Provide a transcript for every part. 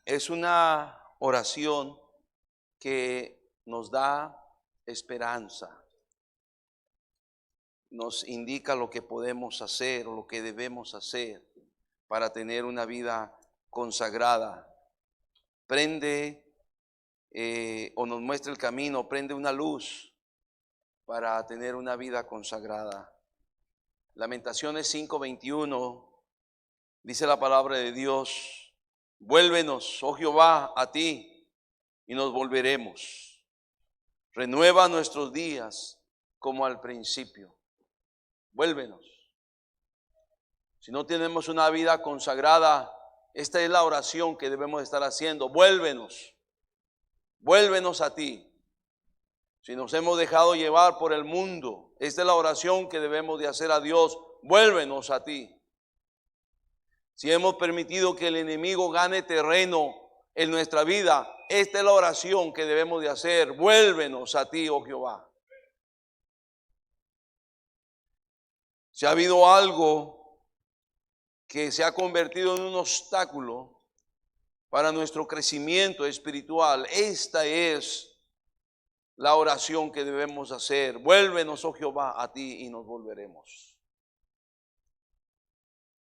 Es una oración que nos da esperanza, nos indica lo que podemos hacer o lo que debemos hacer para tener una vida consagrada. Prende o nos muestra el camino, prende una luz para tener una vida consagrada. Lamentaciones 5:21 dice la palabra de Dios: vuélvenos, oh Jehová, a ti y nos volveremos. Renueva nuestros días como al principio. Vuélvenos. Si no tenemos una vida consagrada, esta es la oración que debemos estar haciendo. Vuélvenos. Vuélvenos a ti. Si nos hemos dejado llevar por el mundo, esta es la oración que debemos de hacer a Dios. Vuélvenos a ti. Si hemos permitido que el enemigo gane terreno en nuestra vida, esta es la oración que debemos de hacer. Vuélvenos a ti, oh Jehová. Si ha habido algo que se ha convertido en un obstáculo para nuestro crecimiento espiritual, esta es la oración que debemos hacer. Vuélvenos, oh Jehová, a ti y nos volveremos.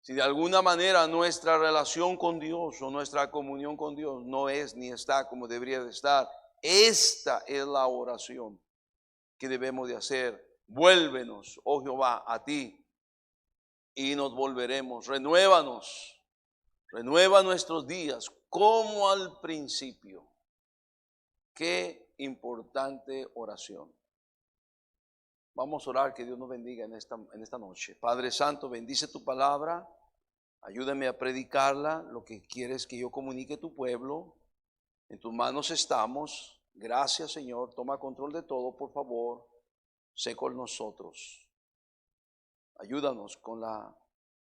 Si de alguna manera nuestra relación con Dios o nuestra comunión con Dios no es ni está como debería de estar, esta es la oración que debemos de hacer. Vuélvenos, oh Jehová, a ti y nos volveremos. Renuévanos, renueva nuestros días como al principio. Qué importante oración. Vamos a orar, que Dios nos bendiga en esta noche. Padre Santo, bendice tu palabra, ayúdame a predicarla, lo que quieres que yo comunique a tu pueblo. En tus manos estamos. Gracias, Señor. Toma control de todo, por favor. Sé con nosotros. Ayúdanos con la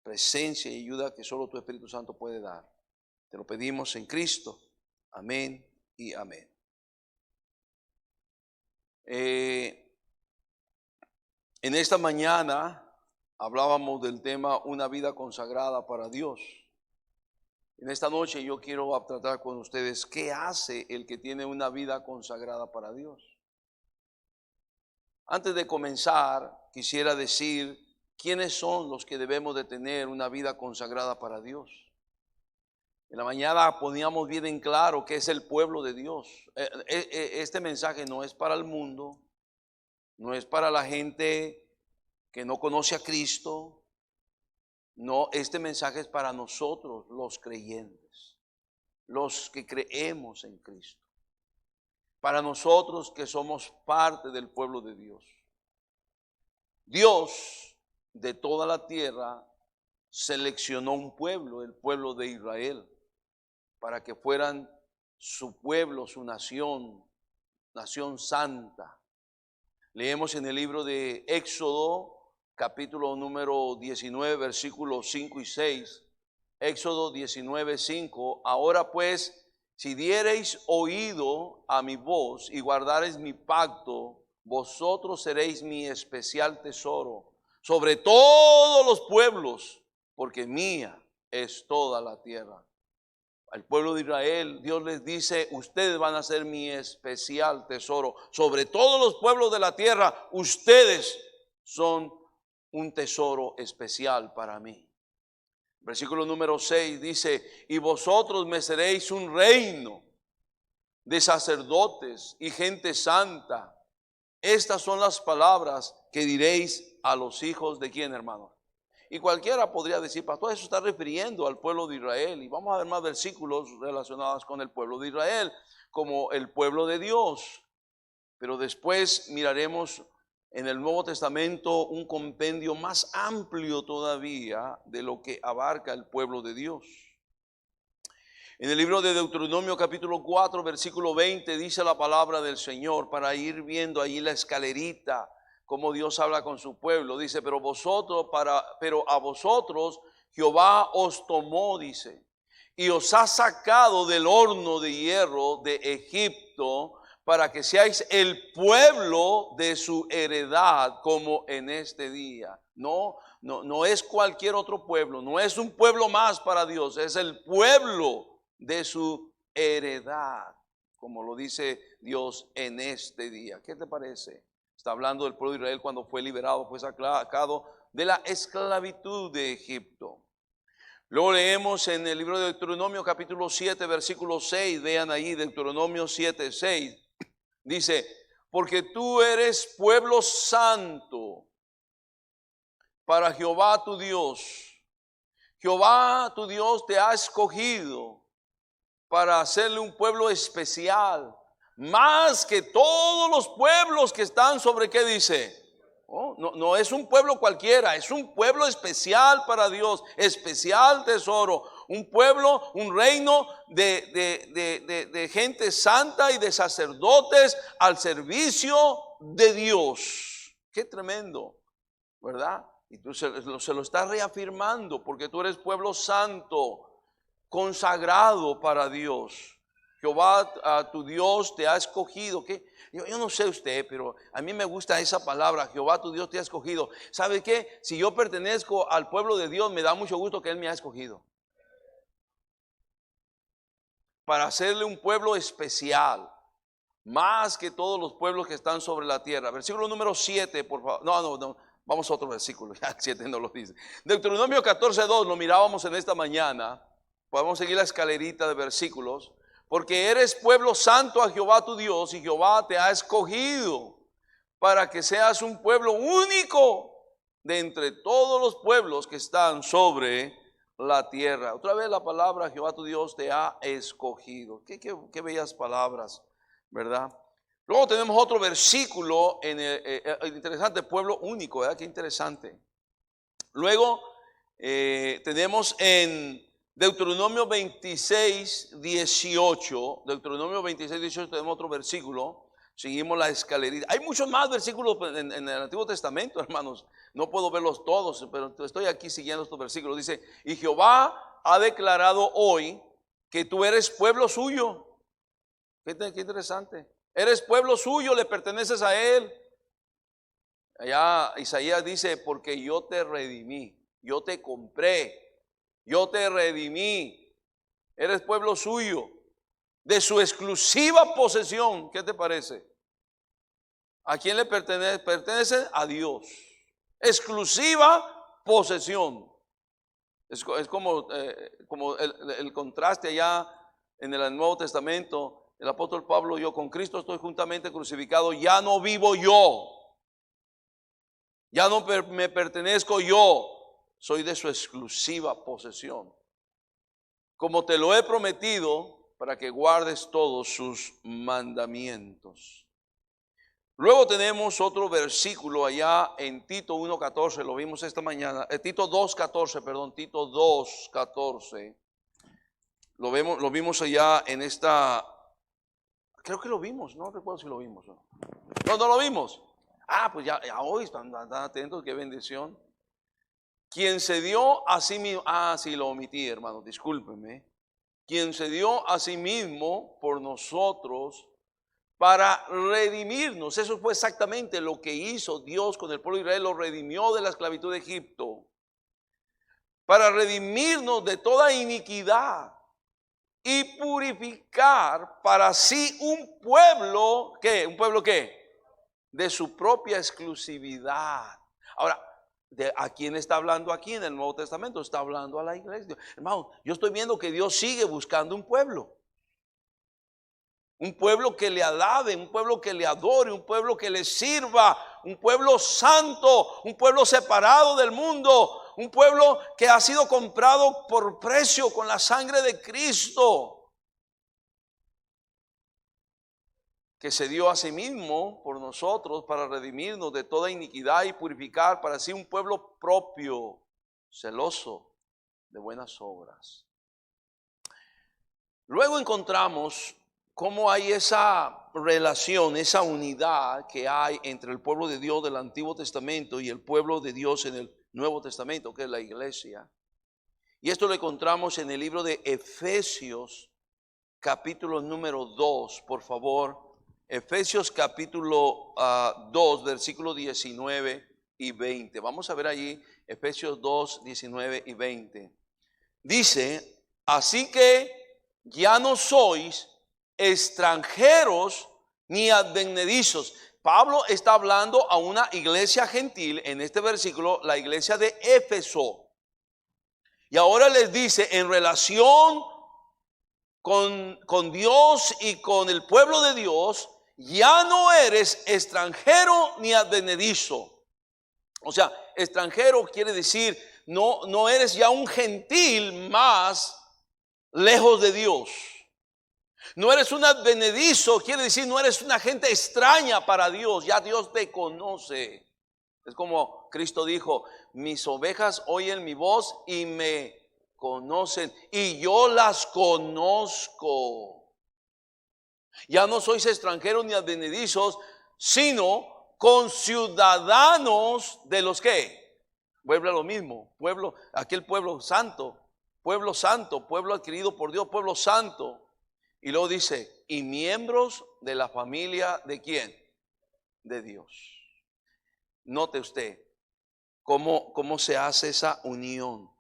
presencia y ayuda que solo tu Espíritu Santo puede dar. Te lo pedimos en Cristo. Amén y amén. En esta mañana hablábamos del tema una vida consagrada para Dios. En esta noche yo quiero tratar con ustedes qué hace el que tiene una vida consagrada para Dios. Antes de comenzar, quisiera decir quiénes son los que debemos de tener una vida consagrada para Dios. En la mañana poníamos bien en claro que es el pueblo de Dios. Este mensaje no es para el mundo, no es para la gente que no conoce a Cristo. No, este mensaje es para nosotros, los creyentes, los que creemos en Cristo. Para nosotros que somos parte del pueblo de Dios. Dios de toda la tierra seleccionó un pueblo, el pueblo de Israel, para que fueran su pueblo, su nación, nación santa. Leemos en el libro de Éxodo, capítulo número 19, versículos 5 y 6. Éxodo 19, 5. Ahora pues, si diereis oído a mi voz y guardareis mi pacto, vosotros seréis mi especial tesoro sobre todos los pueblos, porque mía es toda la tierra. Al pueblo de Israel, Dios les dice: ustedes van a ser mi especial tesoro. Sobre todos los pueblos de la tierra, ustedes son un tesoro especial para mí. Versículo número 6 dice: y vosotros me seréis un reino de sacerdotes y gente santa. Estas son las palabras que diréis a los hijos de ¿quién, hermano? Y cualquiera podría decir: pastor, eso está refiriendo al pueblo de Israel. Y vamos a ver más versículos relacionados con el pueblo de Israel, como el pueblo de Dios. Pero después miraremos en el Nuevo Testamento un compendio más amplio todavía de lo que abarca el pueblo de Dios. En el libro de Deuteronomio capítulo 4, versículo 20, dice la palabra del Señor, para ir viendo ahí la escalerita, cómo Dios habla con su pueblo. Dice: pero a vosotros Jehová os tomó, dice, y os ha sacado del horno de hierro de Egipto, para que seáis el pueblo de su heredad, como en este día. No es cualquier otro pueblo, no es un pueblo más para Dios, es el pueblo de su heredad, como lo dice Dios en este día. ¿Qué te parece? Está hablando del pueblo de Israel cuando fue liberado, fue sacado de la esclavitud de Egipto. Luego leemos en el libro de Deuteronomio capítulo 7, versículo 6, vean ahí Deuteronomio 7, 6, dice, porque tú eres pueblo santo para Jehová tu Dios. Jehová tu Dios te ha escogido para hacerle un pueblo especial, más que todos los pueblos que están sobre, ¿qué dice? Oh, no es un pueblo cualquiera, es un pueblo especial para Dios, especial tesoro, un pueblo, un reino de gente santa y de sacerdotes al servicio de Dios. Qué tremendo, ¿verdad? Y tú se lo estás reafirmando porque tú eres pueblo santo, consagrado para Dios. Jehová tu Dios te ha escogido. ¿Qué? Yo no sé usted, pero a mí me gusta esa palabra, Jehová tu Dios te ha escogido. ¿Sabe qué? Si yo pertenezco al pueblo de Dios, me da mucho gusto que Él me ha escogido para hacerle un pueblo especial, más que todos los pueblos que están sobre la tierra. Versículo número 7, por favor. No. Vamos a otro versículo, ya el 7 no lo dice. Deuteronomio 14:2, lo mirábamos en esta mañana. Podemos seguir la escalerita de versículos. Porque eres pueblo santo a Jehová tu Dios, y Jehová te ha escogido para que seas un pueblo único de entre todos los pueblos que están sobre la tierra. Otra vez la palabra Jehová tu Dios te ha escogido. Qué bellas palabras, ¿verdad? Luego tenemos otro versículo en el interesante, pueblo único, ¿verdad? Qué interesante. Luego tenemos en Deuteronomio 26:18, Deuteronomio 26:18 tenemos otro versículo, seguimos la escalerita. Hay muchos más versículos en el Antiguo Testamento, hermanos, no puedo verlos todos, pero estoy aquí siguiendo estos versículos. Dice, y Jehová ha declarado hoy que tú eres pueblo suyo. Qué interesante, eres pueblo suyo, le perteneces a Él. Allá Isaías dice, porque yo te redimí, yo te compré, yo te redimí, eres pueblo suyo, de su exclusiva posesión. ¿Qué te parece? ¿A quién le pertenece? Pertenece a Dios. Exclusiva posesión. Es como el contraste allá en el Nuevo Testamento. El apóstol Pablo, yo con Cristo estoy juntamente crucificado, ya no vivo yo, ya no me pertenezco yo, soy de su exclusiva posesión. Como te lo he prometido, para que guardes todos sus mandamientos. Luego tenemos otro versículo allá en Tito 1:14, lo vimos esta mañana, Tito 2:14, perdón, Tito 2:14. Lo vimos allá en esta, creo que lo vimos, no recuerdo si lo vimos. No lo vimos. Pues ya hoy están atentos, qué bendición. Quien se dio a sí mismo, sí lo omití, hermano, discúlpeme. Quien se dio a sí mismo por nosotros para redimirnos. Eso fue exactamente lo que hizo Dios con el pueblo de Israel, lo redimió de la esclavitud de Egipto. Para redimirnos de toda iniquidad y purificar para sí un pueblo, ¿qué? ¿Un pueblo qué? De su propia exclusividad. Ahora, ¿a quién está hablando aquí en el Nuevo Testamento? Está hablando a la iglesia. Hermano, yo estoy viendo que Dios sigue buscando un pueblo. Un pueblo que le alabe, un pueblo que le adore, un pueblo que le sirva, un pueblo santo, un pueblo separado del mundo, un pueblo que ha sido comprado por precio con la sangre de Cristo, que se dio a sí mismo por nosotros para redimirnos de toda iniquidad y purificar para sí un pueblo propio, celoso de buenas obras. Luego encontramos cómo hay esa relación, esa unidad que hay entre el pueblo de Dios del Antiguo Testamento y el pueblo de Dios en el Nuevo Testamento, que es la iglesia. Y esto lo encontramos en el libro de Efesios, capítulo número 2, por favor. Efesios capítulo 2, versículos 19 y 20. Vamos a ver allí Efesios 2, 19 y 20. Dice, así que ya no sois extranjeros ni advenedizos. Pablo está hablando a una iglesia gentil, en este versículo, la iglesia de Éfeso. Y ahora les dice, en relación con Dios y con el pueblo de Dios, ya no eres extranjero ni advenedizo. O sea, extranjero quiere decir, no eres ya un gentil más lejos de Dios. No eres un advenedizo, quiere decir no eres una gente extraña para Dios, ya Dios te conoce. Es como Cristo dijo, mis ovejas oyen mi voz y me conocen y yo las conozco. Ya no sois extranjeros ni advenedizos, sino conciudadanos de los que, vuelve a lo mismo, pueblo, aquel pueblo santo, pueblo adquirido por Dios, pueblo santo. Y luego dice, y miembros de la familia ¿de quién? De Dios. Note usted cómo se hace esa unión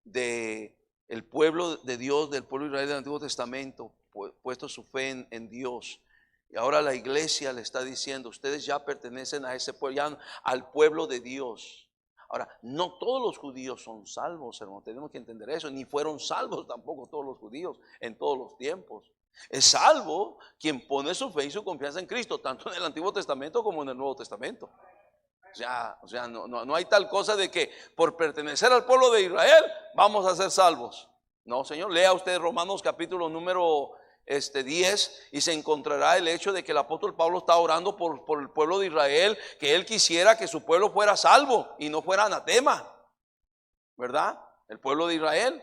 de el pueblo de Dios, del pueblo de Israel del Antiguo Testamento, puesto su fe en Dios. Y ahora la iglesia le está diciendo, ustedes ya pertenecen a ese pueblo, ya al pueblo de Dios. Ahora, no todos los judíos son salvos, hermano, tenemos que entender eso, ni fueron salvos tampoco todos los judíos en todos los tiempos. Es salvo quien pone su fe y su confianza en Cristo, tanto en el Antiguo Testamento como en el Nuevo Testamento. O sea, no hay tal cosa de que por pertenecer al pueblo de Israel vamos a ser salvos. No, Señor, lea usted Romanos capítulo número 10 y se encontrará el hecho de que el apóstol Pablo está orando por el pueblo de Israel, que él quisiera que su pueblo fuera salvo y no fuera anatema, ¿verdad? El pueblo de Israel.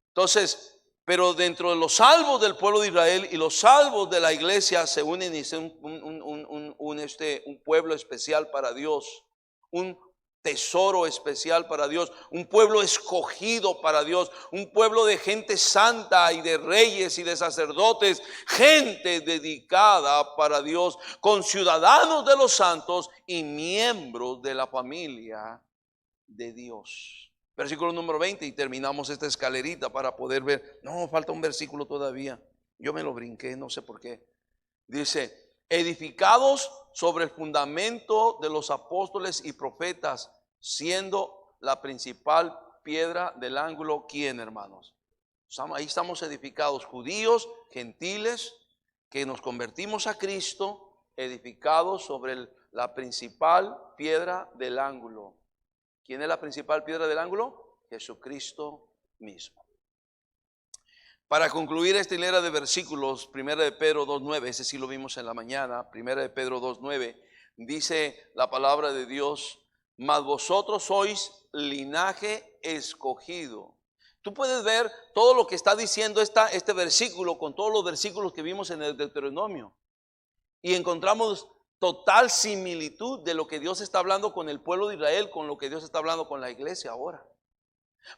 Entonces, pero dentro de los salvos del pueblo de Israel y los salvos de la iglesia se unen y son un pueblo especial para Dios, un tesoro especial para Dios, un pueblo escogido para Dios, un pueblo de gente santa y de reyes y de sacerdotes, gente dedicada para Dios, conciudadanos de los santos y miembros de la familia de Dios. Versículo número 20 y terminamos esta escalerita para poder ver. No, falta un versículo todavía. Yo me lo brinqué, no sé por qué. Dice, edificados sobre el fundamento de los apóstoles y profetas, siendo la principal piedra del ángulo, ¿quién, hermanos? Ahí estamos edificados, judíos, gentiles, que nos convertimos a Cristo, edificados sobre la principal piedra del ángulo. ¿Quién es la principal piedra del ángulo? Jesucristo mismo. Para concluir esta hilera de versículos, 1 de Pedro 2:9, ese sí lo vimos en la mañana, 1 de Pedro 2:9, dice la palabra de Dios, mas vosotros sois linaje escogido. Tú puedes ver todo lo que está diciendo este versículo con todos los versículos que vimos en el Deuteronomio. Y encontramos total similitud de lo que Dios está hablando con el pueblo de Israel, con lo que Dios está hablando con la iglesia ahora.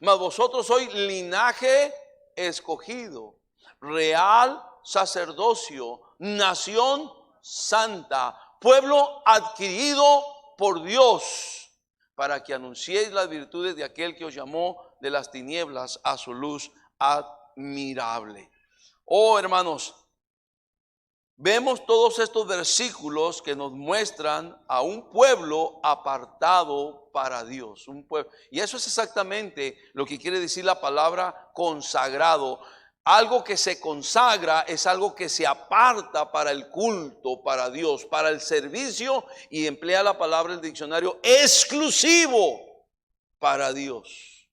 Mas vosotros sois linaje escogido, real sacerdocio, nación santa, pueblo adquirido por Dios, para que anunciéis las virtudes de aquel que os llamó de las tinieblas a su luz admirable. Oh, hermanos, vemos todos estos versículos que nos muestran a un pueblo apartado para Dios, un pueblo. Y eso es exactamente lo que quiere decir la palabra consagrado. Algo que se consagra es algo que se aparta para el culto, para Dios, para el servicio, y emplea la palabra del diccionario exclusivo para Dios.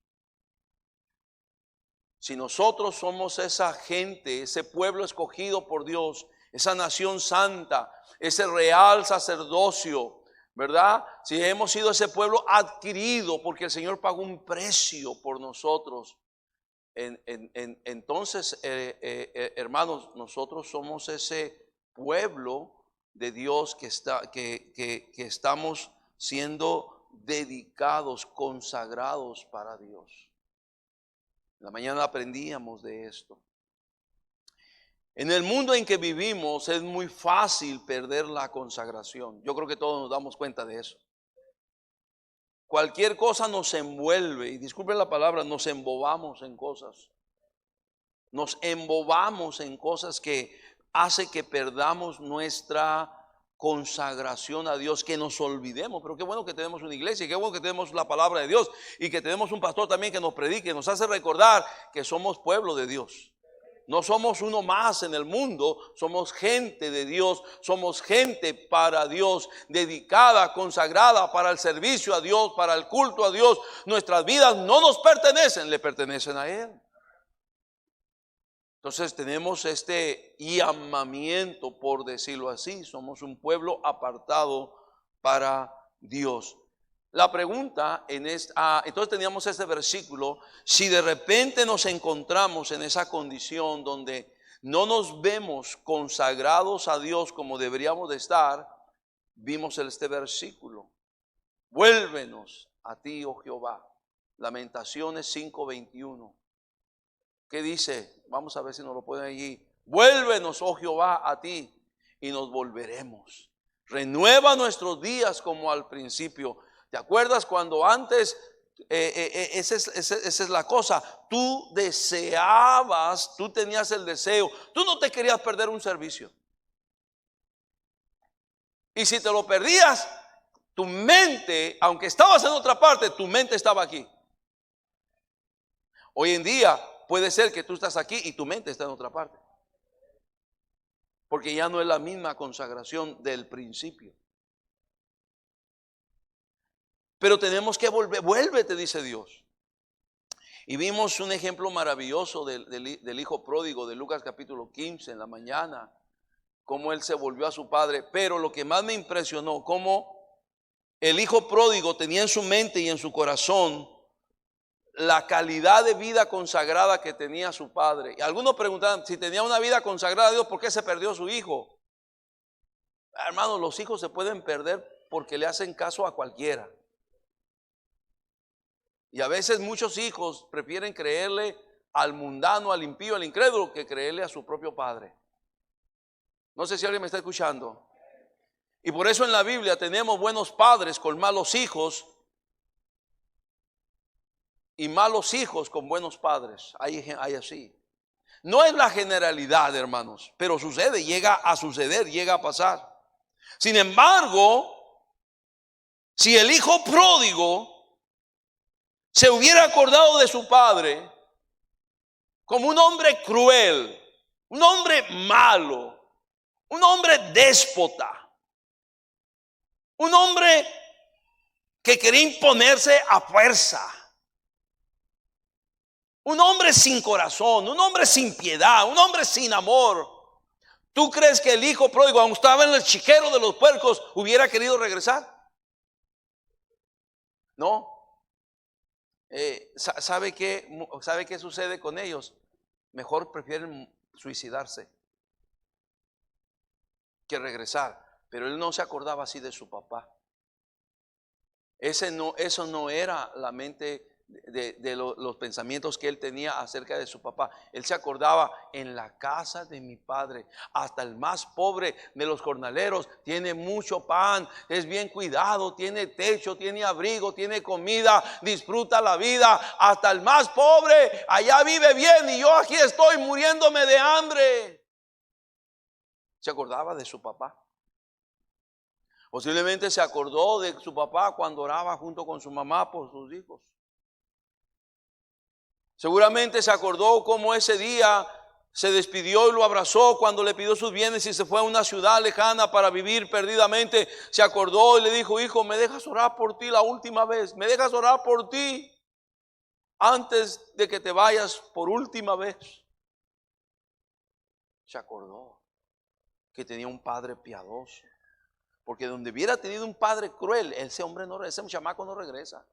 Si nosotros somos esa gente, ese pueblo escogido por Dios, esa nación santa, ese real sacerdocio, ¿verdad? Si hemos sido ese pueblo adquirido porque el Señor pagó un precio por nosotros, entonces, hermanos, nosotros somos ese pueblo de Dios que estamos siendo dedicados, consagrados para Dios. En la mañana aprendíamos de esto. En el mundo en que vivimos es muy fácil perder la consagración. Yo creo que todos nos damos cuenta de eso. Cualquier cosa nos envuelve, y disculpen la palabra, nos embobamos en cosas. Nos embobamos en cosas que hace que perdamos nuestra consagración a Dios, que nos olvidemos. Pero qué bueno que tenemos una iglesia, qué bueno que tenemos la palabra de Dios y que tenemos un pastor también que nos predique, nos hace recordar que somos pueblo de Dios. No somos uno más en el mundo, somos gente de Dios, somos gente para Dios, dedicada, consagrada para el servicio a Dios, para el culto a Dios. Nuestras vidas no nos pertenecen, le pertenecen a Él. Entonces tenemos este llamamiento, por decirlo así, somos un pueblo apartado para Dios. La pregunta entonces teníamos este versículo, si de repente nos encontramos en esa condición donde no nos vemos consagrados a Dios como deberíamos de estar, vimos este versículo, vuélvenos a ti, oh Jehová. Lamentaciones 5:21. ¿Qué dice? Vamos a ver si nos lo ponen allí. Vuélvenos, oh Jehová, a ti y nos volveremos. Renueva nuestros días como al principio. ¿Te acuerdas cuando antes, esa es la cosa, tú deseabas, tú tenías el deseo, tú no te querías perder un servicio? Y si te lo perdías, tu mente, aunque estabas en otra parte, tu mente estaba aquí. Hoy en día puede ser que tú estás aquí y tu mente está en otra parte, porque ya no es la misma consagración del principio. Pero tenemos que volver, vuélvete, dice Dios. Y vimos un ejemplo maravilloso del hijo pródigo de Lucas capítulo 15 en la mañana, cómo él se volvió a su padre. Pero lo que más me impresionó, cómo el hijo pródigo tenía en su mente y en su corazón la calidad de vida consagrada que tenía su padre. Y algunos preguntaban, si tenía una vida consagrada a Dios, ¿por qué se perdió su hijo? Hermanos, los hijos se pueden perder porque le hacen caso a cualquiera. Y a veces muchos hijos prefieren creerle al mundano, al impío, al incrédulo, que creerle a su propio padre. No sé si alguien me está escuchando. Y por eso en la Biblia tenemos buenos padres con malos hijos y malos hijos con buenos padres. Hay así. No es la generalidad, hermanos, pero sucede, llega a suceder, llega a pasar. Sin embargo, si el hijo pródigo se hubiera acordado de su padre como un hombre cruel, un hombre malo, un hombre déspota, un hombre que quería imponerse a fuerza, un hombre sin corazón, un hombre sin piedad, un hombre sin amor. ¿Tú crees que el hijo pródigo, aunque estaba en el chiquero de los puercos, hubiera querido regresar? No. ¿Sabe qué sucede con ellos? Mejor prefieren suicidarse que regresar. Pero él no se acordaba así de su papá. Eso no era la mente de los pensamientos que él tenía acerca de su papá. Él se acordaba, en la casa de mi padre, hasta el más pobre de los jornaleros tiene mucho pan, es bien cuidado, tiene techo, tiene abrigo, tiene comida, disfruta la vida. Hasta el más pobre allá vive bien y yo aquí estoy muriéndome de hambre. Se acordaba de su papá. Posiblemente se acordó de su papá cuando oraba junto con su mamá por sus hijos. Seguramente se acordó cómo ese día se despidió y lo abrazó cuando le pidió sus bienes y se fue a una ciudad lejana para vivir perdidamente. Se acordó y le dijo: hijo, ¿me dejas orar por ti la última vez? ¿Me dejas orar por ti antes de que te vayas por última vez? Se acordó que tenía un padre piadoso. Porque donde hubiera tenido un padre cruel, ese chamaco no regresa.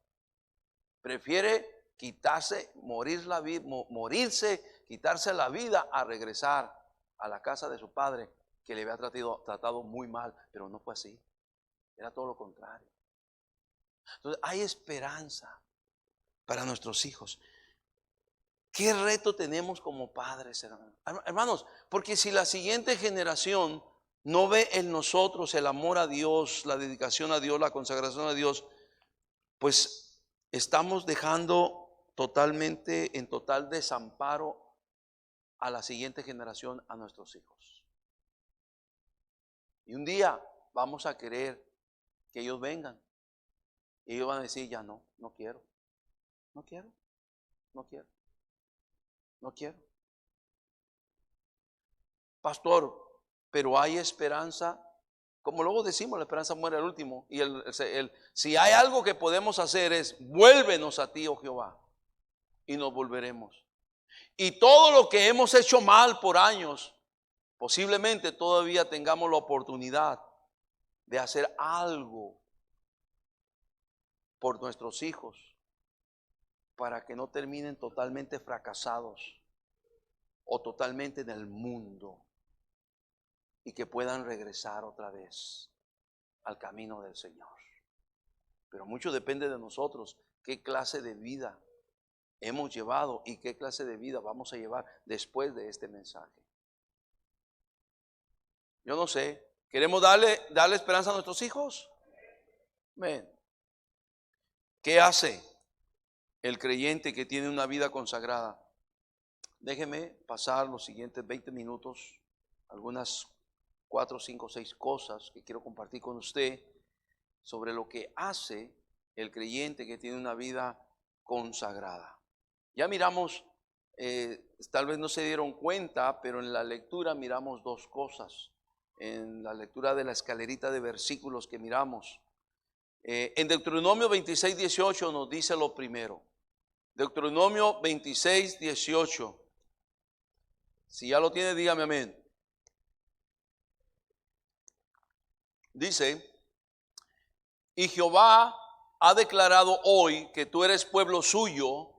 Prefiere quitarse, morirse, quitarse la vida a regresar a la casa de su padre, que le había tratado muy mal. Pero no fue así. Era todo lo contrario. Entonces hay esperanza para nuestros hijos. ¿Qué reto tenemos como padres, hermanos? Porque si la siguiente generación no ve en nosotros el amor a Dios, la dedicación a Dios, la consagración a Dios, pues estamos dejando totalmente en total desamparo a la siguiente generación, a nuestros hijos. Y un día vamos a querer que ellos vengan. Y ellos van a decir, ya no quiero, no quiero, no quiero, no quiero. Pastor, pero hay esperanza. Como luego decimos, la esperanza muere al último. Y si hay algo que podemos hacer es, vuélvenos a ti, oh Jehová, y nos volveremos. Y todo lo que hemos hecho mal por años, posiblemente todavía tengamos la oportunidad de hacer algo por nuestros hijos, para que no terminen totalmente fracasados o totalmente en el mundo, y que puedan regresar otra vez al camino del Señor. Pero mucho depende de nosotros, qué clase de vida hemos llevado y qué clase de vida vamos a llevar después de este mensaje. Yo no sé, ¿queremos darle esperanza a nuestros hijos? Ven. ¿Qué hace el creyente que tiene una vida consagrada? Déjeme pasar los siguientes 20 minutos, algunas 4, 5, 6 cosas que quiero compartir con usted sobre lo que hace el creyente que tiene una vida consagrada. Ya miramos, tal vez no se dieron cuenta, pero en la lectura miramos dos cosas. En la lectura de la escalerita de versículos que miramos, en Deuteronomio 26, 18 nos dice lo primero. Deuteronomio 26, 18. Si ya lo tiene, dígame amén. Dice, y Jehová ha declarado hoy que tú eres pueblo suyo,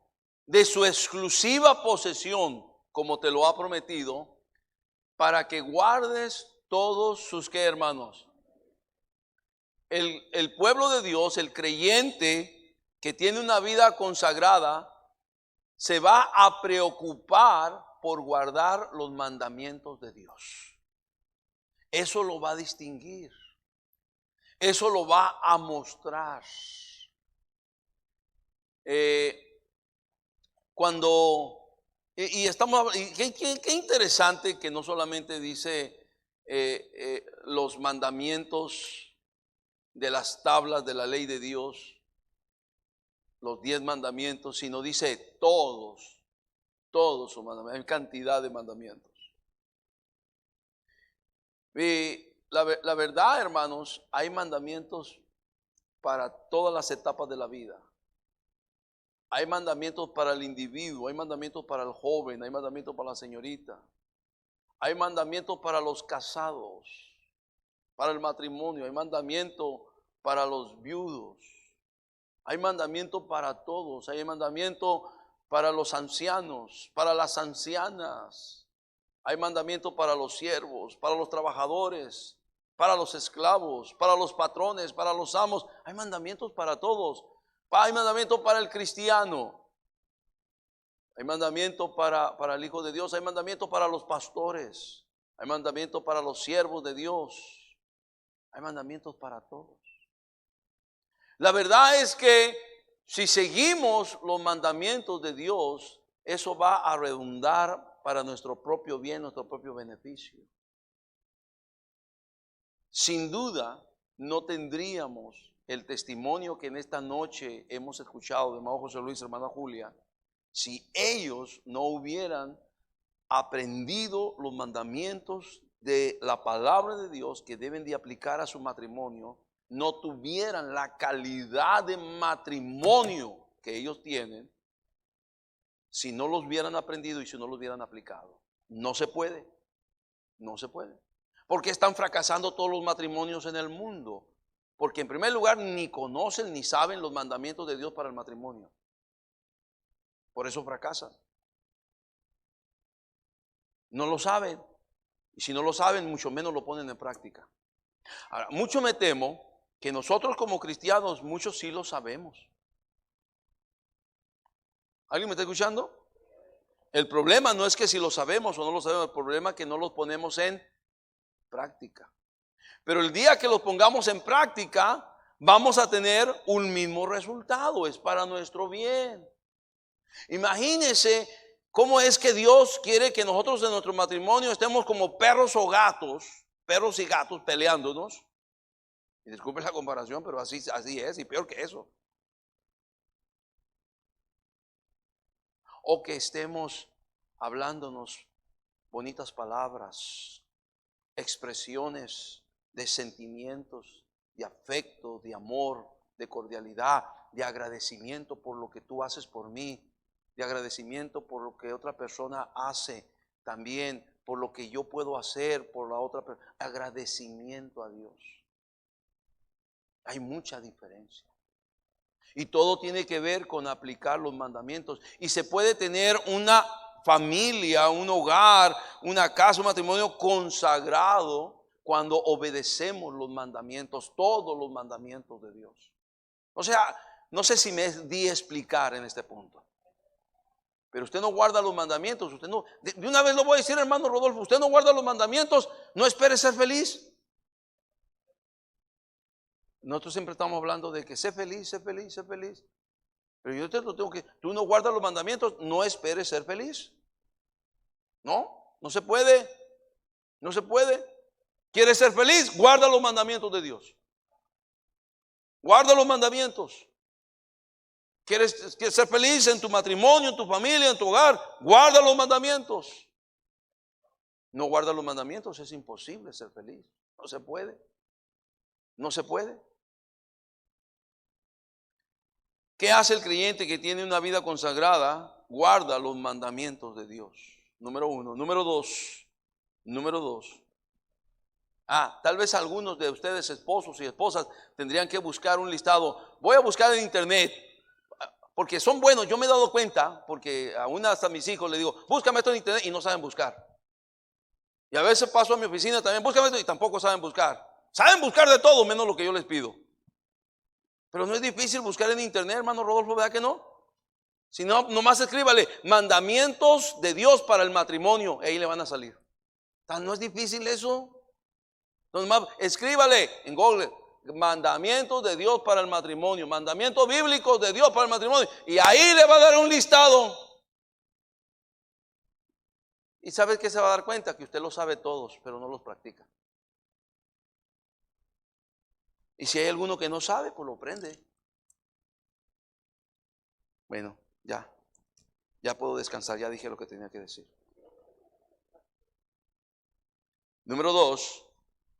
de su exclusiva posesión, como te lo ha prometido, para que guardes todos sus, ¿qué, hermanos? El pueblo de Dios, el creyente que tiene una vida consagrada, se va a preocupar por guardar los mandamientos de Dios. Eso lo va a distinguir. Eso lo va a mostrar. Qué interesante que no solamente dice los mandamientos de las tablas de la ley de Dios, los 10 mandamientos, sino dice todos sus mandamientos. Hay cantidad de mandamientos. Y la verdad, hermanos, hay mandamientos para todas las etapas de la vida. Hay mandamientos para el individuo, hay mandamientos para el joven, hay mandamientos para la señorita. Hay mandamientos para los casados, para el matrimonio, hay mandamientos para los viudos. Hay mandamientos para todos, hay mandamientos para los ancianos, para las ancianas. Hay mandamientos para los siervos, para los trabajadores, para los esclavos, para los patrones, para los amos. Hay mandamientos para todos. Hay mandamientos para el cristiano. Hay mandamientos para el Hijo de Dios. Hay mandamientos para los pastores. Hay mandamientos para los siervos de Dios. Hay mandamientos para todos. La verdad es que si seguimos los mandamientos de Dios, eso va a redundar para nuestro propio bien, nuestro propio beneficio. Sin duda, no tendríamos el testimonio que en esta noche hemos escuchado de hermano José Luis, hermana Julia, si ellos no hubieran aprendido los mandamientos de la palabra de Dios que deben de aplicar a su matrimonio, no tuvieran la calidad de matrimonio que ellos tienen, si no los hubieran aprendido y si no los hubieran aplicado. No se puede, no se puede. ¿Por qué están fracasando todos los matrimonios en el mundo? Porque en primer lugar ni conocen ni saben los mandamientos de Dios para el matrimonio. Por eso fracasan. No lo saben. Y si no lo saben, mucho menos lo ponen en práctica. Ahora, mucho me temo que nosotros como cristianos, muchos sí lo sabemos. ¿Alguien me está escuchando? El problema no es que si lo sabemos o no lo sabemos, el problema es que no lo ponemos en práctica. Pero el día que lo pongamos en práctica, vamos a tener un mismo resultado, es para nuestro bien. Imagínense ¿Cómo es que Dios quiere que nosotros en nuestro matrimonio estemos como perros o gatos, perros y gatos peleándonos? Y disculpe la comparación, pero así es, y peor que eso. O que estemos hablándonos bonitas palabras, expresiones de sentimientos, de afecto, de amor, de cordialidad, de agradecimiento por lo que tú haces por mí, de agradecimiento por lo que otra persona hace también, por lo que yo puedo hacer por la otra persona. Agradecimiento a Dios. Hay mucha diferencia. Y todo tiene que ver con aplicar los mandamientos. Y se puede tener una familia, un hogar, una casa, un matrimonio consagrado cuando obedecemos los mandamientos, todos los mandamientos de Dios. O sea, no sé si me di a explicar en este punto. Pero usted no guarda los mandamientos, usted no, de una vez lo voy a decir, hermano Rodolfo, usted no guarda los mandamientos, no espere ser feliz. Nosotros siempre estamos hablando de que sé feliz, sé feliz, sé feliz. Pero yo te lo tengo que, tú no guardas los mandamientos, no esperes ser feliz. No, no se puede. No se puede. ¿Quieres ser feliz? Guarda los mandamientos de Dios. Guarda los mandamientos. ¿Quieres ser feliz en tu matrimonio, en tu familia, en tu hogar? Guarda los mandamientos. No guarda los mandamientos, es imposible ser feliz. No se puede. No se puede. ¿Qué hace el creyente que tiene una vida consagrada? Guarda los mandamientos de Dios. Número uno. Número dos. Tal vez algunos de ustedes, esposos y esposas, tendrían que buscar un listado. Voy a buscar en internet, porque son buenos. Yo me he dado cuenta, porque aún hasta mis hijos les digo, búscame esto en internet, y no saben buscar. Y a veces paso a mi oficina también, búscame esto, y tampoco saben buscar. Saben buscar de todo, menos lo que yo les pido. Pero no es difícil buscar en internet, hermano Rodolfo, ¿verdad que no? Si no, nomás escríbale mandamientos de Dios para el matrimonio, y ahí le van a salir. No es difícil eso. Nomás escríbale en Google mandamientos de Dios para el matrimonio, mandamientos bíblicos de Dios para el matrimonio, y ahí le va a dar un listado. ¿Y sabe qué se va a dar cuenta? Que usted lo sabe todos, pero no los practica. Y si hay alguno que no sabe, pues lo aprende. Bueno, ya puedo descansar, ya dije lo que tenía que decir. Número dos,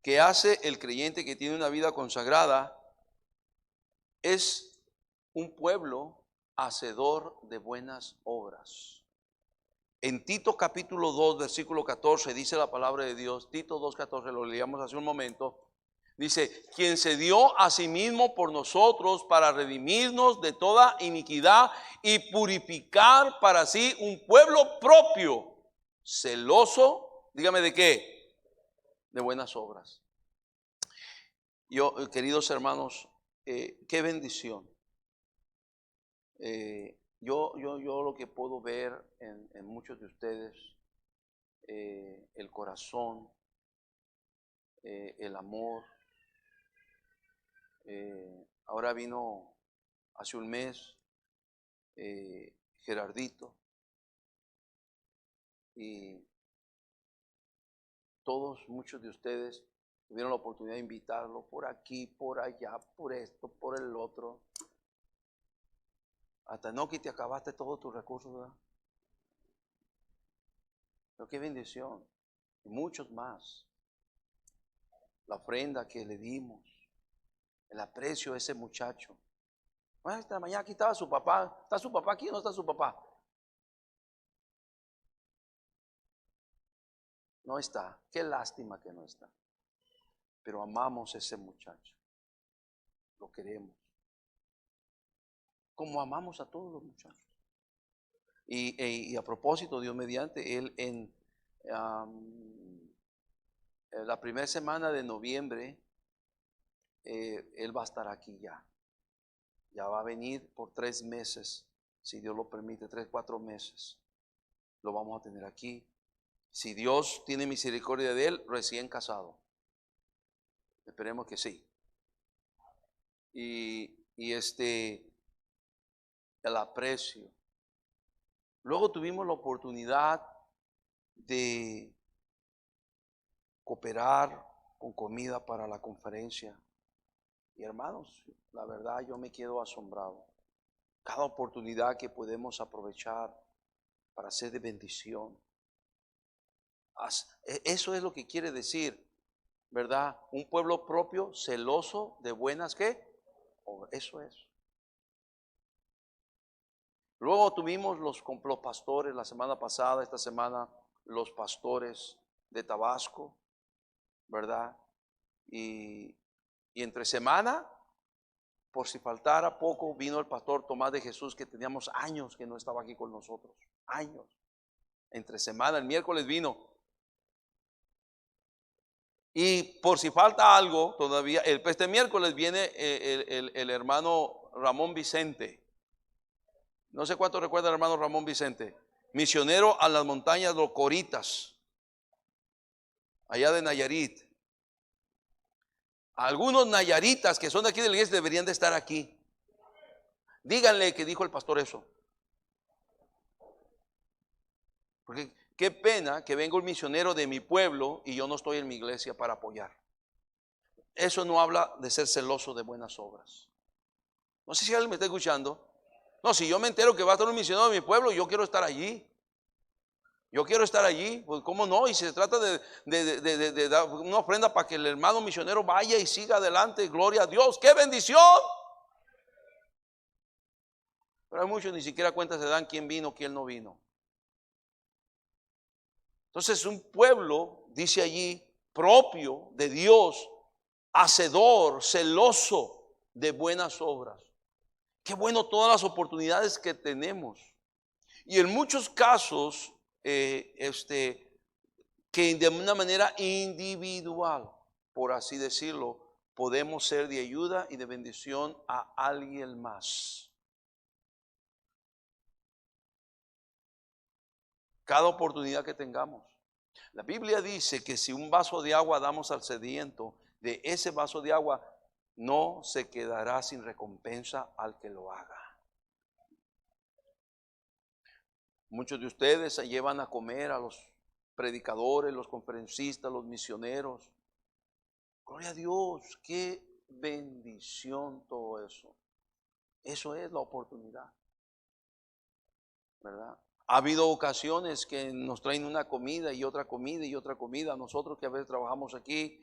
¿qué hace el creyente que tiene una vida consagrada? Es un pueblo hacedor de buenas obras. En Tito capítulo 2, versículo 14, dice la palabra de Dios, Tito 2:14, lo leíamos hace un momento. Dice, quien se dio a sí mismo por nosotros para redimirnos de toda iniquidad y purificar para sí un pueblo propio, celoso, dígame de qué, de buenas obras. Yo, queridos hermanos, qué bendición. Yo lo que puedo ver en muchos de ustedes, el corazón, el amor. Ahora vino hace un mes Gerardito, y muchos de ustedes tuvieron la oportunidad de invitarlo por aquí, por allá, por esto, por el otro. Hasta no que te acabaste todos tus recursos, ¿verdad? Pero qué bendición. Y muchos más. La ofrenda que le dimos, el aprecio a ese muchacho. Bueno, esta mañana aquí estaba su papá. ¿Está su papá aquí o no está su papá? No está. Qué lástima que no está. Pero amamos a ese muchacho. Lo queremos. Como amamos a todos los muchachos. Y a propósito, Dios mediante, él en la primera semana de noviembre, él va a estar aquí ya. Ya va a venir por 3 meses, si Dios lo permite, 3, 4 meses. Lo vamos a tener aquí. Si Dios tiene misericordia de él, recién casado. Esperemos que sí. Y el aprecio, Luego tuvimos la oportunidad de cooperar con comida para la conferencia. Y hermanos, la verdad yo me quedo asombrado. Cada oportunidad que podemos aprovechar para ser de bendición. Eso es lo que quiere decir, ¿verdad? Un pueblo propio, celoso de buenas, ¿qué? Eso es. Luego tuvimos los pastores la semana pasada, esta semana los pastores de Tabasco, ¿verdad? Y entre semana, por si faltara poco, vino el pastor Tomás de Jesús, que teníamos años que no estaba aquí con nosotros, años. Entre semana, el miércoles vino. Y por si falta algo todavía, este miércoles viene el hermano Ramón Vicente. No sé cuánto recuerda el hermano Ramón Vicente. Misionero a las montañas Los Coritas, allá de Nayarit. Algunos nayaritas que son de aquí de la iglesia deberían de estar aquí. Díganle que dijo el pastor eso. Porque qué pena que venga un misionero de mi pueblo y yo no estoy en mi iglesia para apoyar. Eso no habla de ser celoso de buenas obras. No sé si alguien me está escuchando. No, si yo me entero que va a estar un misionero de mi pueblo, yo quiero estar allí. Yo quiero estar allí, pues cómo no, y se trata de dar una ofrenda para que el hermano misionero vaya y siga adelante, gloria a Dios, ¡qué bendición! Pero hay muchos ni siquiera cuenta se dan quién vino, quién no vino. Entonces un pueblo, dice allí, propio de Dios, hacedor, celoso de buenas obras. Qué bueno todas las oportunidades que tenemos. Y en muchos casos, que de una manera individual, por así decirlo, podemos ser de ayuda y de bendición a alguien más. Cada oportunidad que tengamos. La Biblia dice que si un vaso de agua damos al sediento, de ese vaso de agua no se quedará sin recompensa al que lo haga. Muchos de ustedes se llevan a comer a los predicadores, los conferencistas, los misioneros. Gloria a Dios, qué bendición todo eso. Eso es la oportunidad, ¿verdad? Ha habido ocasiones que nos traen una comida y otra comida y otra comida. Nosotros que a veces trabajamos aquí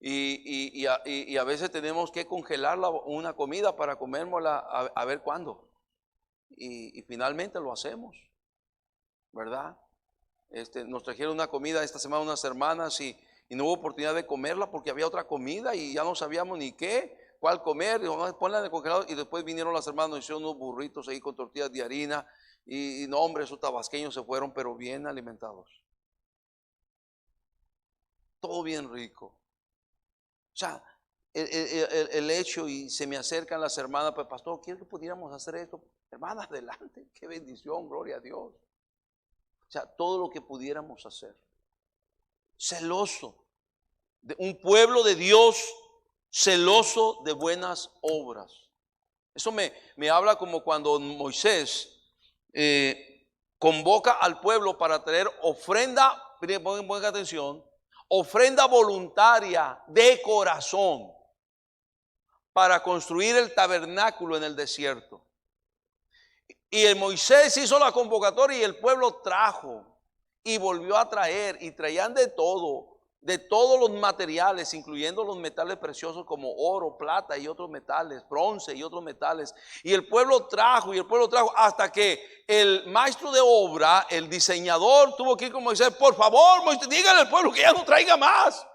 y a veces tenemos que congelar una comida para comérnosla a ver cuándo. Y finalmente lo hacemos, ¿verdad? Nos trajeron una comida esta semana unas hermanas y no hubo oportunidad de comerla porque había otra comida y ya no sabíamos ni cuál comer. Digo, ponla en el congelador. Y después vinieron las hermanas, nos hicieron unos burritos ahí con tortillas de harina. Y no, hombre, esos tabasqueños se fueron, pero bien alimentados. Todo bien rico. O sea, el hecho, y se me acercan las hermanas, pues pastor, quiero que pudiéramos hacer esto. Hermanas, adelante, qué bendición, gloria a Dios. O sea, todo lo que pudiéramos hacer. Celoso. De un pueblo de Dios celoso de buenas obras. Eso me habla como cuando Moisés convoca al pueblo para traer ofrenda, pongan atención, ofrenda voluntaria de corazón para construir el tabernáculo en el desierto. Y el Moisés hizo la convocatoria y el pueblo trajo y volvió a traer y traían de todos los materiales, incluyendo los metales preciosos como oro, plata y otros metales, bronce y otros metales. Y el pueblo trajo hasta que el maestro de obra, el diseñador, tuvo que ir con Moisés, por favor, Moisés, dígale al pueblo que ya no traiga más.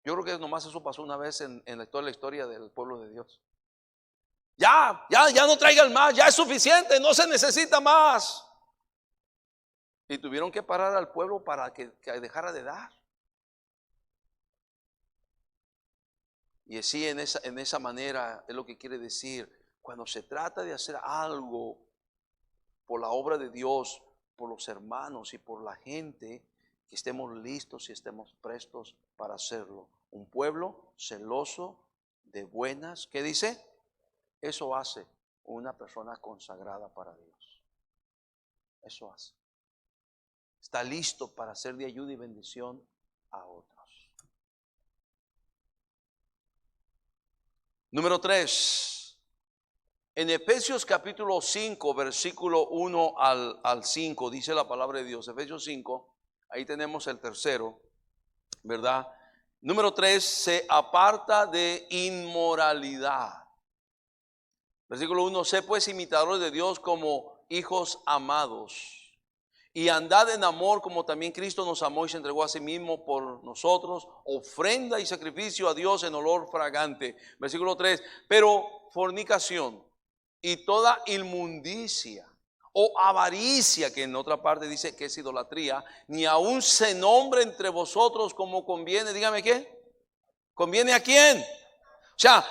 Yo creo que nomás eso pasó una vez en toda la historia del pueblo de Dios. Ya no traigan más, ya es suficiente, no se necesita más. Y tuvieron que parar al pueblo para que dejara de dar. Y así en esa manera es lo que quiere decir. Cuando se trata de hacer algo por la obra de Dios, por los hermanos y por la gente, que estemos listos y estemos prestos para hacerlo. Un pueblo celoso de buenas, ¿qué dice? Eso hace una persona consagrada para Dios. Eso hace. Está listo para ser de ayuda y bendición a otros. Número 3. En Efesios capítulo 5, versículo 1 al 5, dice la palabra de Dios. Efesios 5, ahí tenemos el tercero, ¿verdad? Número 3, se aparta de inmoralidad. Versículo 1, sé pues imitadores de Dios como hijos amados. Y andad en amor como también Cristo nos amó y se entregó a sí mismo por nosotros, ofrenda y sacrificio a Dios en olor fragante. Versículo 3, pero fornicación y toda inmundicia o avaricia, que en otra parte dice que es idolatría, ni aun se nombre entre vosotros como conviene. Dígame qué. ¿Conviene a quién? O sea,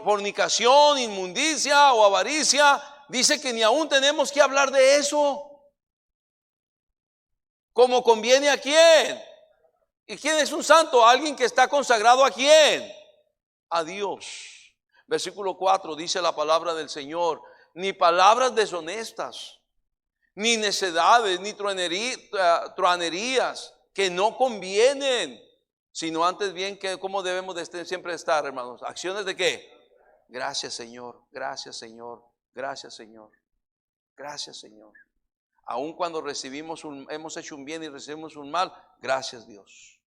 fornicación, inmundicia o avaricia, dice que ni aún tenemos que hablar de eso. ¿Cómo conviene a quién? ¿Y quién es un santo? Alguien que está consagrado ¿a quién? A Dios. Versículo 4 dice la palabra del Señor, ni palabras deshonestas, ni necedades, ni truanerías que no convienen, sino antes bien que cómo debemos de siempre estar, hermanos. ¿Acciones de qué? Gracias, Señor, gracias, Señor, gracias, Señor, gracias, Señor. Aun cuando hemos hecho un bien y recibimos un mal, gracias Dios.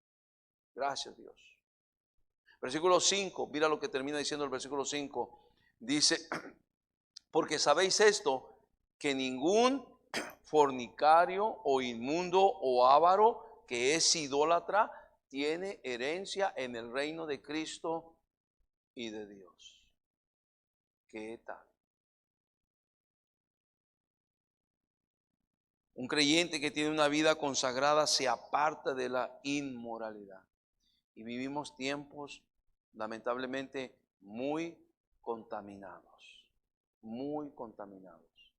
Gracias Dios. Versículo 5, mira lo que termina diciendo el versículo 5. Dice, porque sabéis esto, que ningún fornicario o inmundo o avaro que es idólatra tiene herencia en el reino de Cristo y de Dios. ¿Qué tal? Un creyente que tiene una vida consagrada se aparta de la inmoralidad. Y vivimos tiempos, lamentablemente, muy contaminados. Muy contaminados.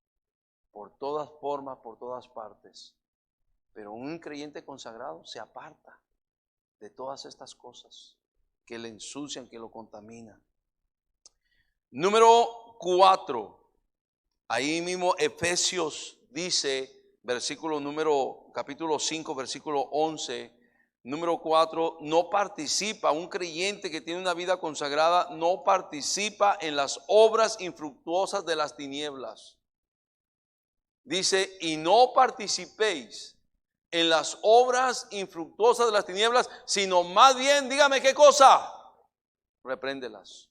Por todas formas, por todas partes. Pero un creyente consagrado se aparta de todas estas cosas que le ensucian, que lo contaminan. Número 4. Ahí mismo Efesios dice, capítulo 5, versículo 11, número 4, no participa, un creyente que tiene una vida consagrada, no participa en las obras infructuosas de las tinieblas. Dice, y no participéis en las obras infructuosas de las tinieblas, sino más bien, dígame qué cosa, repréndelas.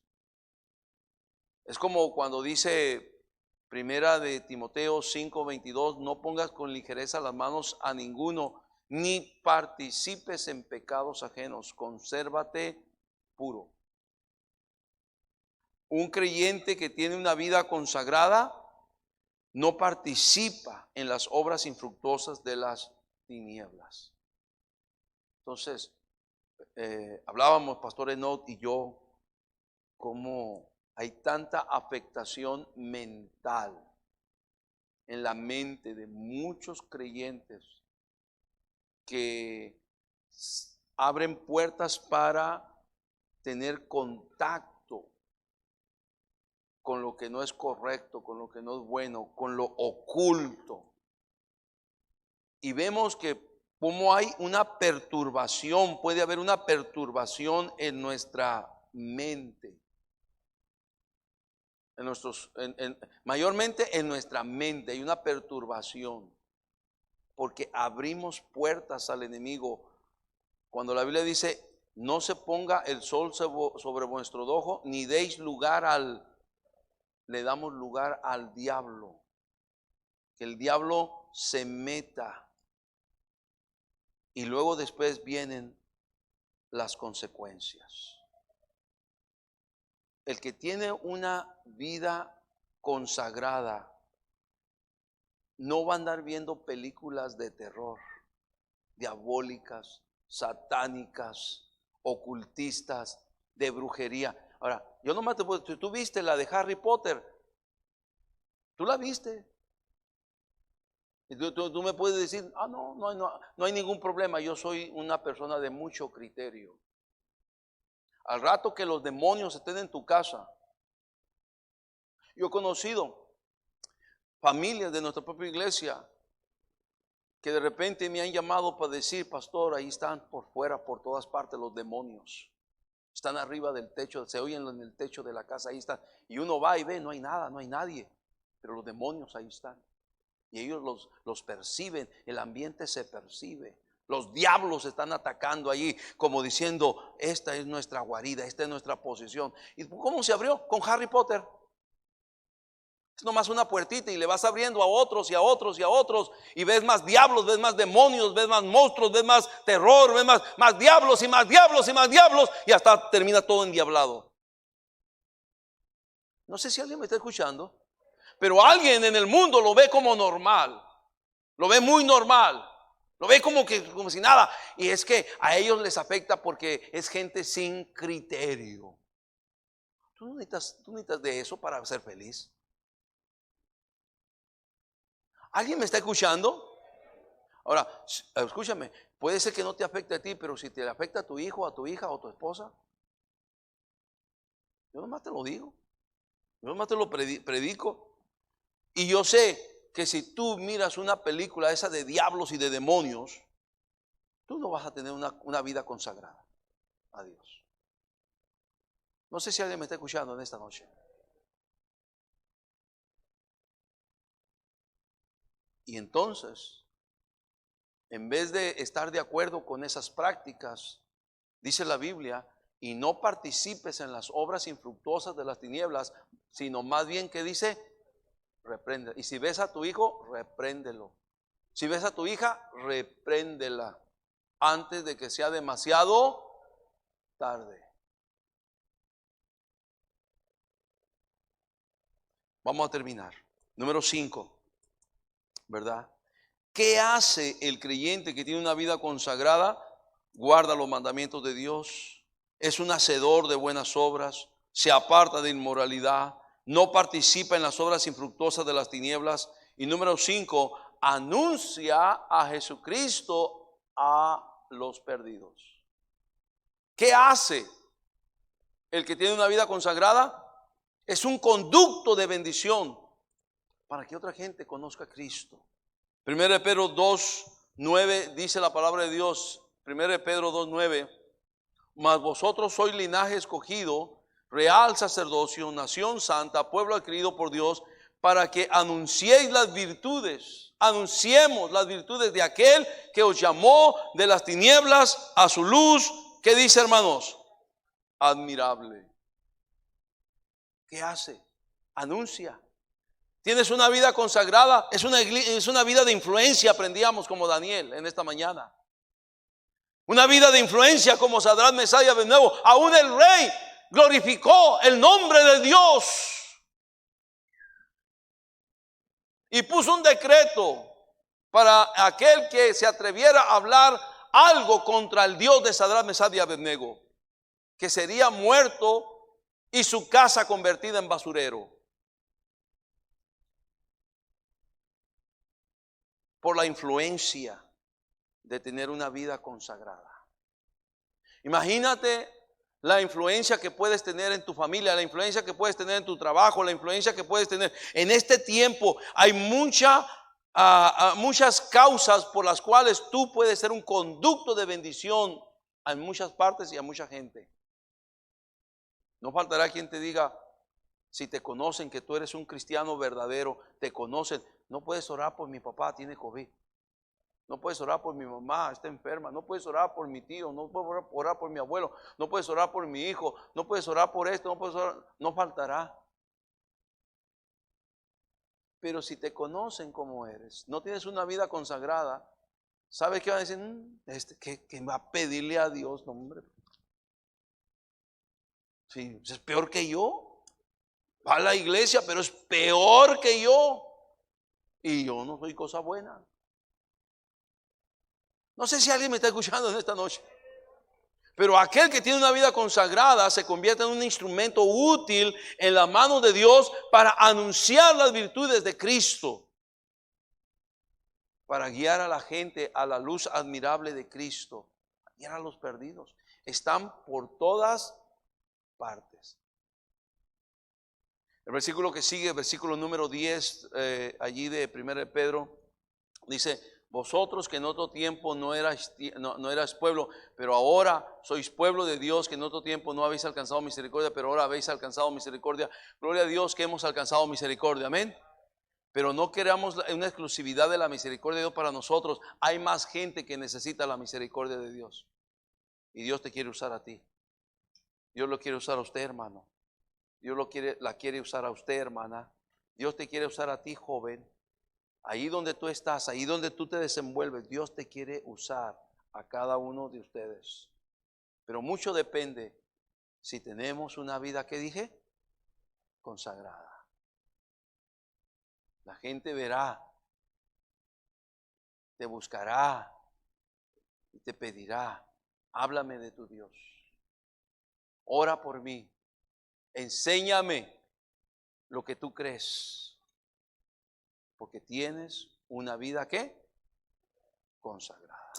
Es como cuando dice Primera de Timoteo 5:22, no pongas con ligereza las manos a ninguno, ni participes en pecados ajenos, consérvate puro. Un creyente que tiene una vida consagrada no participa en las obras infructuosas de las tinieblas. Entonces, hablábamos, Pastor Enoch y yo, cómo hay tanta afectación mental en la mente de muchos creyentes que abren puertas para tener contacto con lo que no es correcto, con lo que no es bueno, con lo oculto. Y vemos que como hay una perturbación, puede haber una perturbación en nuestra mente. Mayormente en nuestra mente hay una perturbación porque abrimos puertas al enemigo. Cuando la Biblia dice no se ponga el sol sobre vuestro ojo, ni deis lugar le damos lugar al diablo, que el diablo se meta y luego después vienen las consecuencias. El que tiene una vida consagrada no va a andar viendo películas de terror, diabólicas, satánicas, ocultistas, de brujería. Ahora, yo nomás te puedo, si tú viste la de Harry Potter, tú la viste. Y tú me puedes decir, no hay ningún problema, yo soy una persona de mucho criterio. Al rato que los demonios estén en tu casa. Yo he conocido familias de nuestra propia iglesia que de repente me han llamado para decir, pastor, ahí están por fuera, por todas partes los demonios. Están arriba del techo, se oyen en el techo de la casa, ahí están. Y uno va y ve, no hay nada, no hay nadie. Pero los demonios ahí están. Y ellos los perciben, el ambiente se percibe. Los diablos están atacando allí, como diciendo, esta es nuestra guarida, esta es nuestra posición. ¿Y cómo se abrió? Con Harry Potter. Es nomás una puertita y le vas abriendo a otros y a otros y a otros. Y ves más diablos, ves más demonios, ves más monstruos, ves más terror, ves más diablos y más diablos y más diablos. Y hasta termina todo endiablado. No sé si alguien me está escuchando, pero alguien en el mundo lo ve como normal. Lo ve muy normal. Lo ve como si nada. Y es que a ellos les afecta porque es gente sin criterio. Tú no necesitas de eso para ser feliz. ¿Alguien me está escuchando? Ahora, escúchame, puede ser que no te afecte a ti, pero si te afecta a tu hijo, a tu hija o a tu esposa, yo nomás te lo digo. Yo nomás te lo predico. Y yo sé que si tú miras una película esa de diablos y de demonios, tú no vas a tener una vida consagrada a Dios. No sé si alguien me está escuchando en esta noche. Y entonces, en vez de estar de acuerdo con esas prácticas, dice la Biblia, y no participes en las obras infructuosas de las tinieblas, sino más bien que dice, reprende. Y si ves a tu hijo, repréndelo. Si ves a tu hija, repréndela antes de que sea demasiado tarde. Vamos a terminar. Número 5, ¿verdad? ¿Qué hace el creyente que tiene una vida consagrada? Guarda los mandamientos de Dios, es un hacedor de buenas obras, se aparta de inmoralidad, no participa en las obras infructuosas de las tinieblas. Y número 5, anuncia a Jesucristo a los perdidos. ¿Qué hace el que tiene una vida consagrada? Es un conducto de bendición para que otra gente conozca a Cristo. 1 Pedro 2:9 dice la palabra de Dios. 1 Pedro 2:9, mas vosotros sois linaje escogido, real sacerdocio, nación santa, pueblo adquirido por Dios, para que anunciéis las virtudes, anunciemos las virtudes de aquel que os llamó de las tinieblas a su luz. ¿Qué dice, hermanos? Admirable. ¿Qué hace? Anuncia. Tienes una vida consagrada, es una vida de influencia, aprendíamos como Daniel en esta mañana. Una vida de influencia como Sadrach, Mesach y Abednego. Aún el rey glorificó el nombre de Dios y puso un decreto para aquel que se atreviera a hablar algo contra el Dios de Sadrach, Mesach y Abednego, que sería muerto y su casa convertida en basurero. Por la influencia de tener una vida consagrada. Imagínate la influencia que puedes tener en tu familia, la influencia que puedes tener en tu trabajo, la influencia que puedes tener. En este tiempo hay muchas causas por las cuales tú puedes ser un conducto de bendición en muchas partes y a mucha gente. No faltará quien te diga, si te conocen que tú eres un cristiano verdadero, te conocen, no puedes orar por mi papá, tiene COVID. No puedes orar por mi mamá, está enferma. No puedes orar por mi tío, no puedes orar por mi abuelo, no puedes orar por mi hijo, no puedes orar por esto, no puedes orar, no faltará. Pero si te conocen como eres, no tienes una vida consagrada, ¿sabes qué van a decir? ¿Qué va a pedirle a Dios? No, hombre. Sí, es peor que yo. Va a la iglesia, pero es peor que yo. Y yo no soy cosa buena. No sé si alguien me está escuchando en esta noche. Pero aquel que tiene una vida consagrada se convierte en un instrumento útil en la mano de Dios para anunciar las virtudes de Cristo. Para guiar a la gente a la luz admirable de Cristo. Guiar a los perdidos. Están por todas partes. El versículo que sigue, versículo número 10, allí de 1 Pedro, dice, Vosotros que en otro tiempo no erais pueblo, pero ahora sois pueblo de Dios, que en otro tiempo no habéis alcanzado misericordia, pero ahora habéis alcanzado misericordia. Gloria a Dios que hemos alcanzado misericordia, amén. Pero no queramos una exclusividad de la misericordia de Dios para nosotros. Hay más gente que necesita la misericordia de Dios. Y Dios te quiere usar a ti. Dios lo quiere usar a usted, hermano. Dios la quiere usar a usted, hermana. Dios te quiere usar a ti, joven. Ahí donde tú estás, ahí donde tú te desenvuelves, Dios te quiere usar a cada uno de ustedes. Pero mucho depende si tenemos una vida, ¿qué dije? Consagrada. La gente verá, te buscará y te pedirá, háblame de tu Dios. Ora por mí. Enséñame lo que tú crees. Porque tienes una vida, ¿qué? Consagrada.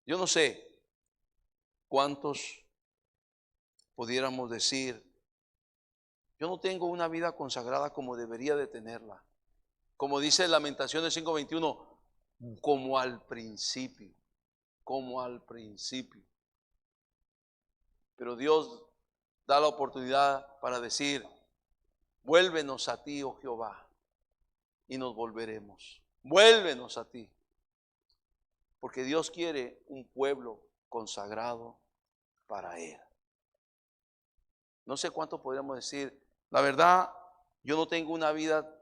Yo no sé cuántos pudiéramos decir, yo no tengo una vida consagrada como debería de tenerla. Como dice Lamentaciones 5:21, como al principio, como al principio. Pero Dios da la oportunidad para decir, vuélvenos a ti, oh Jehová, y nos volveremos. Vuélvenos a ti. Porque Dios quiere un pueblo consagrado para Él. No sé cuánto podríamos decir, la verdad, yo no tengo una vida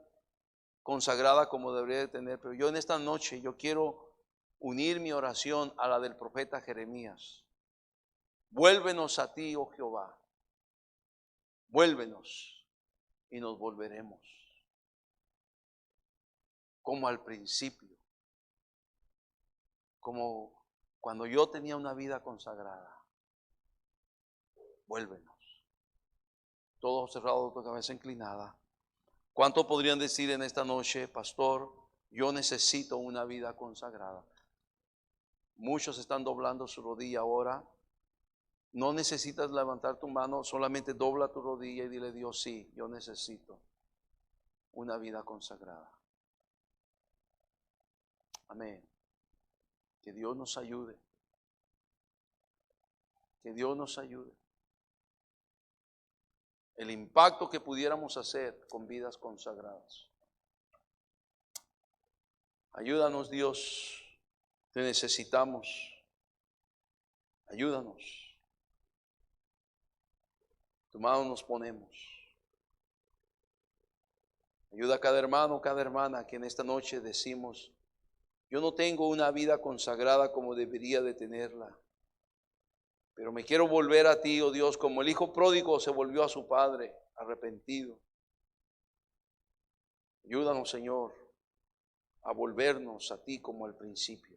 consagrada como debería de tener, pero yo en esta noche yo quiero unir mi oración a la del profeta Jeremías. Vuélvenos a ti, oh Jehová. Vuélvenos y nos volveremos. Como al principio. Como cuando yo tenía una vida consagrada. Vuélvenos. Todos cerrados, tu cabeza inclinada. ¿Cuánto podrían decir en esta noche, pastor, yo necesito una vida consagrada? Muchos están doblando su rodilla ahora. No necesitas levantar tu mano, solamente dobla tu rodilla y dile, Dios, sí, yo necesito una vida consagrada. Amén. Que Dios nos ayude. Que Dios nos ayude. El impacto que pudiéramos hacer con vidas consagradas. Ayúdanos, Dios. Te necesitamos. Ayúdanos. Tu mano nos ponemos. Ayuda a cada hermano, cada hermana que en esta noche decimos, yo no tengo una vida consagrada como debería de tenerla, pero me quiero volver a ti, oh Dios, como el hijo pródigo se volvió a su padre, arrepentido. Ayúdanos, Señor, a volvernos a ti como al principio,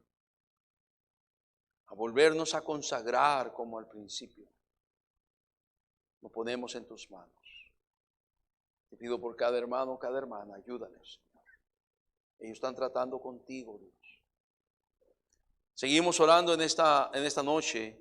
a volvernos a consagrar como al principio. Nos ponemos en tus manos. Te pido por cada hermano, cada hermana, ayúdales, Señor. Ellos están tratando contigo, Dios. Seguimos orando en esta noche.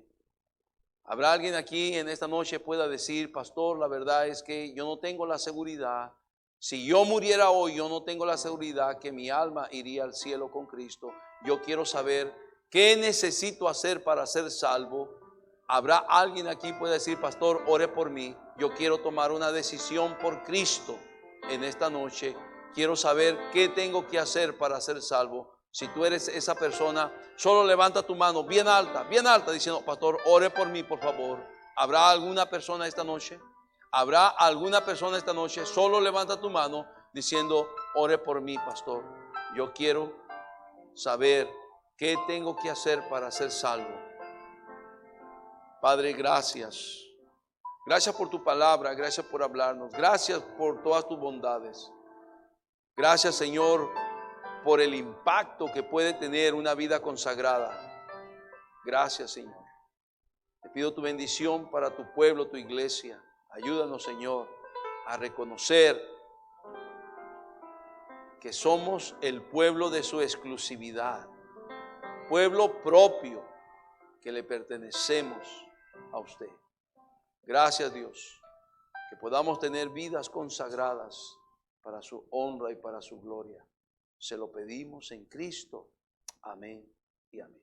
¿Habrá alguien aquí en esta noche que pueda decir, pastor, la verdad es que yo no tengo la seguridad? Si yo muriera hoy, yo no tengo la seguridad que mi alma iría al cielo con Cristo. Yo quiero saber qué necesito hacer para ser salvo. ¿Habrá alguien aquí que pueda decir, pastor, ore por mí? Yo quiero tomar una decisión por Cristo en esta noche. Quiero saber qué tengo que hacer para ser salvo. Si tú eres esa persona, solo levanta tu mano bien alta, diciendo, pastor, ore por mí, por favor. ¿Habrá alguna persona esta noche? ¿Habrá alguna persona esta noche? Solo levanta tu mano diciendo, ore por mí, pastor. Yo quiero saber qué tengo que hacer para ser salvo. Padre, gracias. Gracias por tu palabra, gracias por hablarnos. Gracias por todas tus bondades. Gracias, Señor, por el impacto que puede tener una vida consagrada. Gracias, Señor. Te pido tu bendición para tu pueblo, tu iglesia. Ayúdanos, Señor, a reconocer que somos el pueblo de su exclusividad, pueblo propio que le pertenecemos a usted. Gracias, Dios, que podamos tener vidas consagradas para su honra y para su gloria. Se lo pedimos en Cristo. Amén y amén.